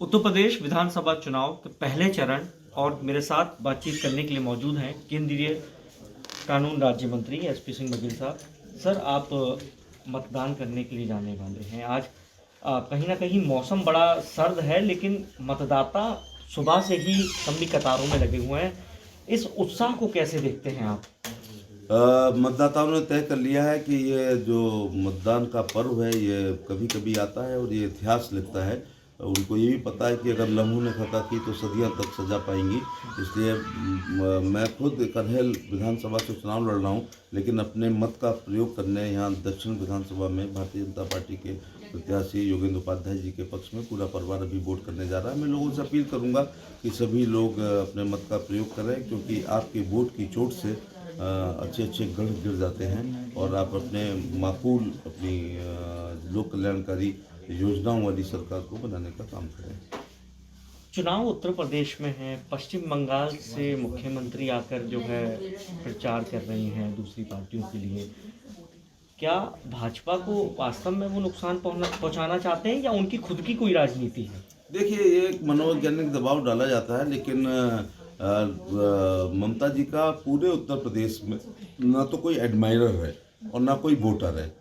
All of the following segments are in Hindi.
उत्तर प्रदेश विधानसभा चुनाव के पहले चरण और मेरे साथ बातचीत करने के लिए मौजूद हैं केंद्रीय कानून राज्य मंत्री एसपी सिंह बघेल साहब। सर, आप मतदान करने के लिए जाने वाले हैं आज। कहीं ना कहीं मौसम बड़ा सर्द है, लेकिन मतदाता सुबह से ही लंबी कतारों में लगे हुए हैं। इस उत्साह को कैसे देखते हैं आप? मतदाताओं ने तय कर लिया है कि ये जो मतदान का पर्व है ये कभी कभी आता है और ये इतिहास लिखता है। उनको ये भी पता है कि अगर लम्हों ने खता की तो सदियां तक सजा पाएंगी। इसलिए मैं खुद करहल विधानसभा से चुनाव लड़ रहा हूँ, लेकिन अपने मत का प्रयोग करने यहाँ दक्षिण विधानसभा में भारतीय जनता पार्टी के प्रत्याशी योगेंद्र उपाध्याय जी के पक्ष में पूरा परिवार अभी वोट करने जा रहा है। मैं लोगों से अपील करूँगा कि सभी लोग अपने मत का प्रयोग करें, क्योंकि आपके वोट की चोट से अच्छे अच्छे गढ़ गिर जाते हैं और आप अपने माकूल अपनी लोक कल्याणकारी योजनाओं वाली सरकार को बनाने का काम करें। चुनाव उत्तर प्रदेश में है, पश्चिम बंगाल से मुख्यमंत्री आकर जो है प्रचार कर रही हैं दूसरी पार्टियों के लिए। क्या भाजपा को वास्तव में वो नुकसान पहुंचाना चाहते हैं या उनकी खुद की कोई राजनीति है? देखिए, ये एक मनोवैज्ञानिक दबाव डाला जाता है, लेकिन ममता जी का पूरे उत्तर प्रदेश में ना तो कोई एडमायरर है और ना कोई वोटर है।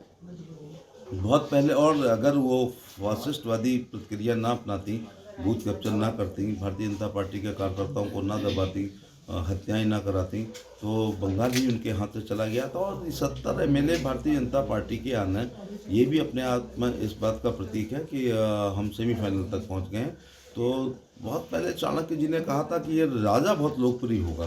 बहुत पहले, और अगर वो फासिस्टवादी प्रक्रिया ना अपनाती, बूथ कैप्चर ना करती, भारतीय जनता पार्टी के कार्यकर्ताओं को ना दबाती, हत्याएं ना कराती, तो बंगाल ही उनके हाथ से चला गया था। और 70 एमएलए भारतीय जनता पार्टी के आना, ये भी अपने आप में इस बात का प्रतीक है कि हम सेमीफाइनल तक पहुंच गए हैं। तो बहुत पहले चाणक्य जी ने कहा था कि ये राजा बहुत लोकप्रिय होगा,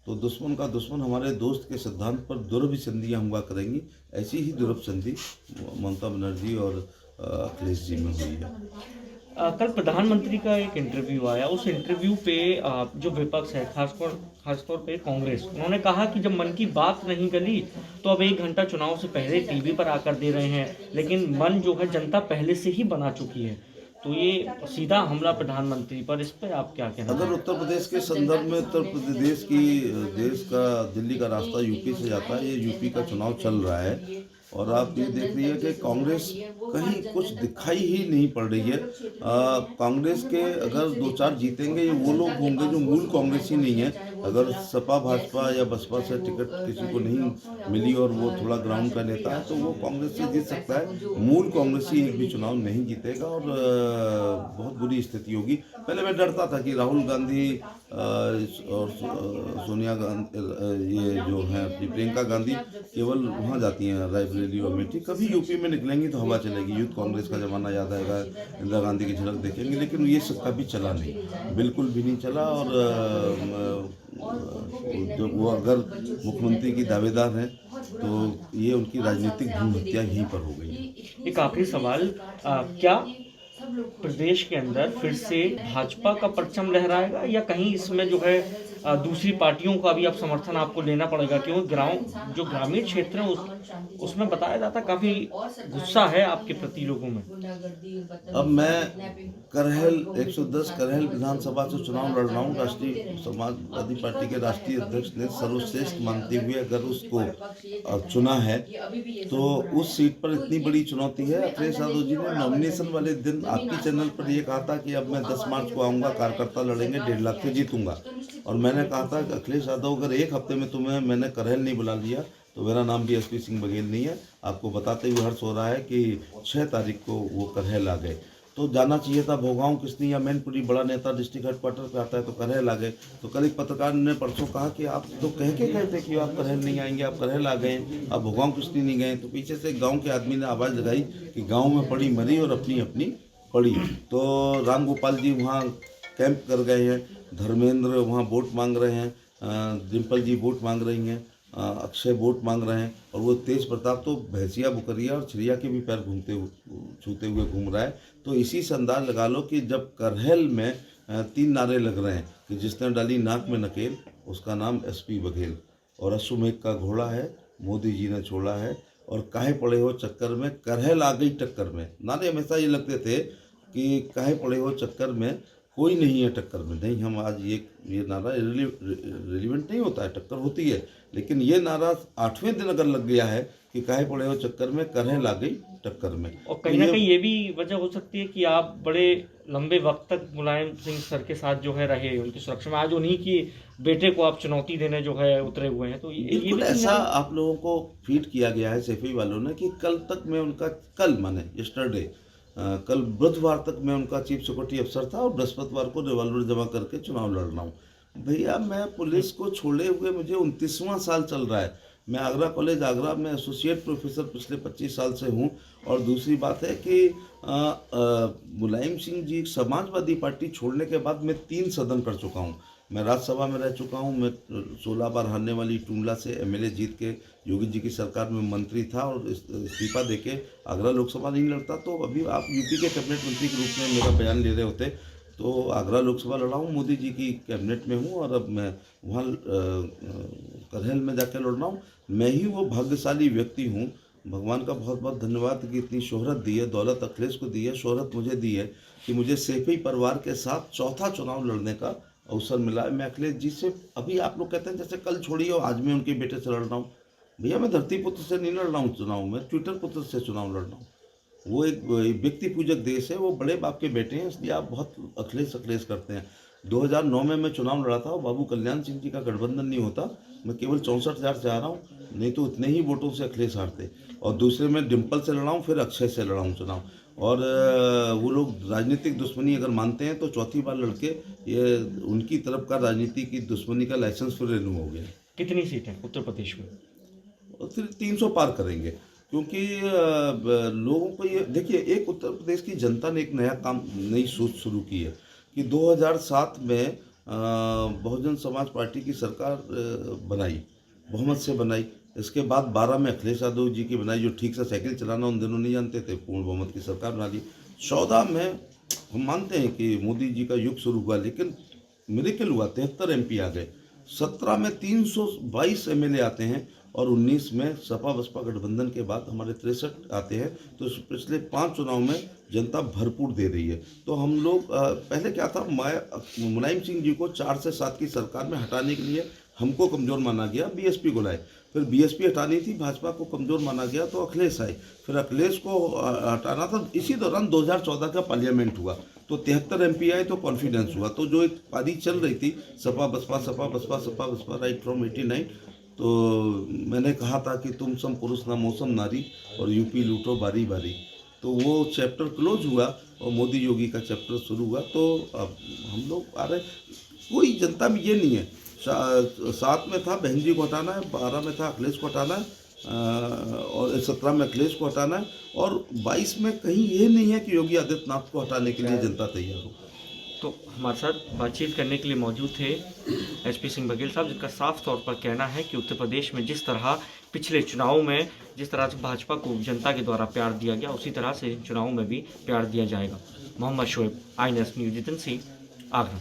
तो दुश्मन का दुश्मन हमारे दोस्त के सिद्धांत पर दुर्भिसंधियाँ हुआ करेंगी। ऐसी ही दुर्भिसंधि ममता बनर्जी और अखिलेश जी में हुई है। कल प्रधानमंत्री का एक इंटरव्यू आया। उस इंटरव्यू पे जो विपक्ष है, खासतौर पे कांग्रेस, उन्होंने कहा कि जब मन की बात नहीं गली तो अब 1 घंटा चुनाव से पहले टीवी पर आकर दे रहे हैं, लेकिन मन जो है जनता पहले से ही बना चुकी है। तो ये सीधा हमला प्रधानमंत्री पर, इस पर आप क्या कहना? अगर उत्तर प्रदेश के संदर्भ में उत्तर प्रदेश की देश का दिल्ली का रास्ता यूपी से जाता है, ये यूपी का चुनाव चल रहा है और आप ये देख रही है कि कांग्रेस कहीं कुछ दिखाई ही नहीं पड़ रही है। कांग्रेस के अगर 2-4 जीतेंगे, ये वो लोग होंगे जो मूल कांग्रेसी नहीं है। अगर सपा भाजपा या बसपा से टिकट किसी को नहीं मिली और वो थोड़ा ग्राउंड का नेता है, तो वो कांग्रेस से जीत सकता है। मूल कांग्रेसी एक भी चुनाव नहीं जीतेगा और बहुत बुरी स्थिति होगी। पहले मैं डरता था कि राहुल गांधी और सोनिया गांधी, ये जो है अपनी प्रियंका गांधी, केवल वहाँ जाती हैं रायबरेली और अमेठी, कभी यूपी में निकलेंगी तो हवा चलेगी। यूथ कांग्रेस का जमाना याद आएगा, इंदिरा गांधी की झलक देखेंगे, लेकिन ये सब कभी चला नहीं, बिल्कुल भी नहीं चला। और जो वो अगर मुख्यमंत्री की दावेदार हैं तो ये उनकी राजनीतिक भ्रूण हत्या यहीं पर हो गई है। एक आखिरी सवाल, क्या प्रदेश के अंदर फिर से भाजपा का परचम लहराएगा या कहीं इसमें जो है दूसरी पार्टियों का भी अब समर्थन आपको लेना पड़ेगा? क्योंकि जो ग्रामीण क्षेत्र है उसमें बताया जाता है काफी गुस्सा है आपके प्रति लोगों में। अब मैं करहल 110 करहल विधानसभा से चुनाव लड़ रहा हूँ। राष्ट्रीय समाजवादी पार्टी के राष्ट्रीय अध्यक्ष ने सर्वश्रेष्ठ मानते हुए अगर उसको चुना है, तो उस सीट पर इतनी बड़ी चुनौती है। अखिलेश यादव जी ने नॉमिनेशन वाले दिन आपकी चैनल पर ये कहा था कि अब मैं 10 मार्च को आऊँगा, कार्यकर्ता लड़ेंगे, 1.5 लाख से जीतूंगा। और मैंने कहा था कि अखिलेश यादव, अगर एक हफ्ते में मैंने करहल नहीं बुला लिया तो मेरा नाम भी एसपी सिंह बघेल नहीं है। आपको बताते हुए हर्ष हो रहा है कि 6 तारीख को वो करहल आ गए। तो जाना चाहिए था भोगांव किसनी, या मैनपुरी बड़ा नेता डिस्ट्रिक्ट हेडक्वार्टर पे आता है तो करहल आ गए। तो कल एक पत्रकार ने परसों कहा कि आप तो कह के गए थे कि आप करहल नहीं आएंगे, आप करहल आ गए, आप भोगांव किसनी नहीं गए। तो पीछे से गाँव के आदमी ने आवाज़ लगाई कि गाँव में पड़ी मरी और अपनी अपनी पड़ी। तो राम गोपाल जी वहाँ कैंप कर गए हैं, धर्मेंद्र वहाँ वोट मांग रहे हैं, डिम्पल जी वोट मांग रही हैं, अक्षय वोट मांग रहे हैं, और वो तेज प्रताप तो भैंसिया बुकरिया और छिड़िया के भी पैर छूते हुए घूम रहा है। तो इसी से अंदाज लगा लो कि जब करहल में 3 नारे लग रहे हैं कि जिसने डाली नाक में नकेल उसका नाम एसपी बघेल, और अश्वमेघ का घोड़ा है मोदी जी ने छोड़ा है, और काहे पड़े हो चक्कर में करहल आ गई टक्कर में। नारे हमेशा ये लगते थे कि काहे पड़े हो चक्कर में, कोई नहीं है टक्कर में। नहीं, हम आज ये नारा रिलीवेंट नहीं होता है, टक्कर होती है, लेकिन ये नारा 8वें दिन अगर लग गया है कि काहे पड़े हो चक्कर में, करहल आ गई टक्कर में। और कहीं ना कहीं ये भी वजह हो सकती है कि आप बड़े लंबे वक्त तक मुलायम सिंह सर के साथ जो है रहे, उनकी सुरक्षा में, आज उन्हीं की बेटे को आप चुनौती देने जो है उतरे हुए हैं, तो ये बिल्कुल भी ऐसा आप लोगों को फीड किया गया है सेफी वालों ने कि कल तक मैं उनका, कल माने यस्टरडे, कल बुधवार तक मैं उनका चीफ सिक्योरिटी अफसर था और बृहस्पतिवार को रिवॉल्वर जमा करके चुनाव लड़ रहा हूँ। भैया मैं पुलिस को छोड़े हुए मुझे 29वां साल चल रहा है। मैं आगरा कॉलेज आगरा में एसोसिएट प्रोफेसर पिछले 25 साल से हूँ। और दूसरी बात है कि मुलायम सिंह जी समाजवादी पार्टी छोड़ने के बाद मैं 3 सदन कर चुका हूँ। मैं राज्यसभा में रह चुका हूँ। मैं 16 बार हारने वाली टुंडला से एमएलए जीत के योगी जी की सरकार में मंत्री था और इस्तीफा देके आगरा लोकसभा नहीं लड़ता, तो अभी आप यूपी के कैबिनेट मंत्री के रूप में मेरा बयान ले रहे होते। तो आगरा लोकसभा लड़ा हूँ, मोदी जी की कैबिनेट में हूँ और अब मैं वहाँ करहल में जाकर लड़ रहा हूँ। मैं ही वो भाग्यशाली व्यक्ति हूँ, भगवान का बहुत बहुत धन्यवाद कि इतनी शोहरत दी है, दौलत अखिलेश को दी है, शोहरत मुझे दी है कि मुझे सेफी परिवार के साथ चौथा चुनाव लड़ने का अवसर मिला है। मैं अखिलेश जी से, अभी आप लोग कहते हैं जैसे कल छोड़िए और आज मैं उनके बेटे से लड़ रहा हूँ। भैया मैं धरती पुत्र से नहीं लड़ रहा हूँ चुनाव में, ट्विटर पुत्र से चुनाव लड़ रहा हूँ। वो एक व्यक्ति पूजक देश है, वो बड़े बाप के बेटे हैं, इसलिए आप बहुत अखिलेश अखिलेश करते हैं। 2009 में मैं चुनाव लड़ा था और बाबू कल्याण सिंह जी का गठबंधन नहीं होता, मैं केवल 64,000 से आ रहा हूँ, नहीं तो उतने ही वोटों से अखिलेश हारते। और दूसरे में डिम्पल से लड़ा हूँ, फिर अक्षय से लड़ा हूँ चुनाव। और वो लोग राजनीतिक दुश्मनी अगर मानते हैं तो चौथी बार लड़के ये उनकी तरफ का राजनीति की दुश्मनी का लाइसेंस फिर रिन्यू हो गया। कितनी सीटें उत्तर प्रदेश में? और फिर 300 पार करेंगे, क्योंकि लोगों को ये देखिए, एक उत्तर प्रदेश की जनता ने एक नया काम, नई सोच शुरू की है कि 2007 में बहुजन समाज पार्टी की सरकार बनाई, बहुमत से बनाई। इसके बाद 12 में अखिलेश यादव जी की बनाई, जो ठीक से साइकिल चलाना उन दिनों नहीं जानते थे, पूर्ण बहुमत की सरकार बना ली। 14 में हम मानते हैं कि मोदी जी का युग शुरू हुआ, लेकिन मिरेकल हुआ, 73 एमपी आ गए। 17 में 322 एमएलए आते हैं और 19 में सपा बसपा गठबंधन के बाद हमारे 63 आते हैं। तो पिछले 5 चुनाव में जनता भरपूर दे रही है। तो हम लोग पहले क्या था, मुलायम सिंह जी को 4 से 7 की सरकार में हटाने के लिए हमको कमज़ोर माना गया, बीएसपी को लाए। फिर बीएसपी हटानी थी, भाजपा को कमज़ोर माना गया तो अखिलेश आए। फिर अखिलेश को हटाना था, इसी दौरान 2014 का पार्लियामेंट हुआ तो 73 एमपी आए तो कॉन्फिडेंस हुआ। तो जो एक पारी चल रही थी सपा बसपा सपा बसपा सपा बसपा राइट फ्रॉम 89, तो मैंने कहा था कि तुम सम पुरुष ना मौसम नारी और यूपी लूटो बारी बारी। तो वो चैप्टर क्लोज हुआ और मोदी योगी का चैप्टर शुरू हुआ। तो अब हम लोग आ रहे, कोई जनता में ये नहीं है। 7 में था बहन जी को हटाना है, 12 में था अखिलेश को हटाना है, और 17 में अखिलेश को हटाना है, और 22 में कहीं ये नहीं है कि योगी आदित्यनाथ को हटाने के लिए जनता तैयार हो। तो हमारे साथ बातचीत करने के लिए मौजूद थे एचपी सिंह बघेल साहब, जिनका साफ तौर पर कहना है कि उत्तर प्रदेश में जिस तरह पिछले चुनाव में जिस तरह से भाजपा को जनता के द्वारा प्यार दिया गया, उसी तरह से चुनाव में भी प्यार दिया जाएगा। Mohammad Shoaib, INS news, agency, Agra.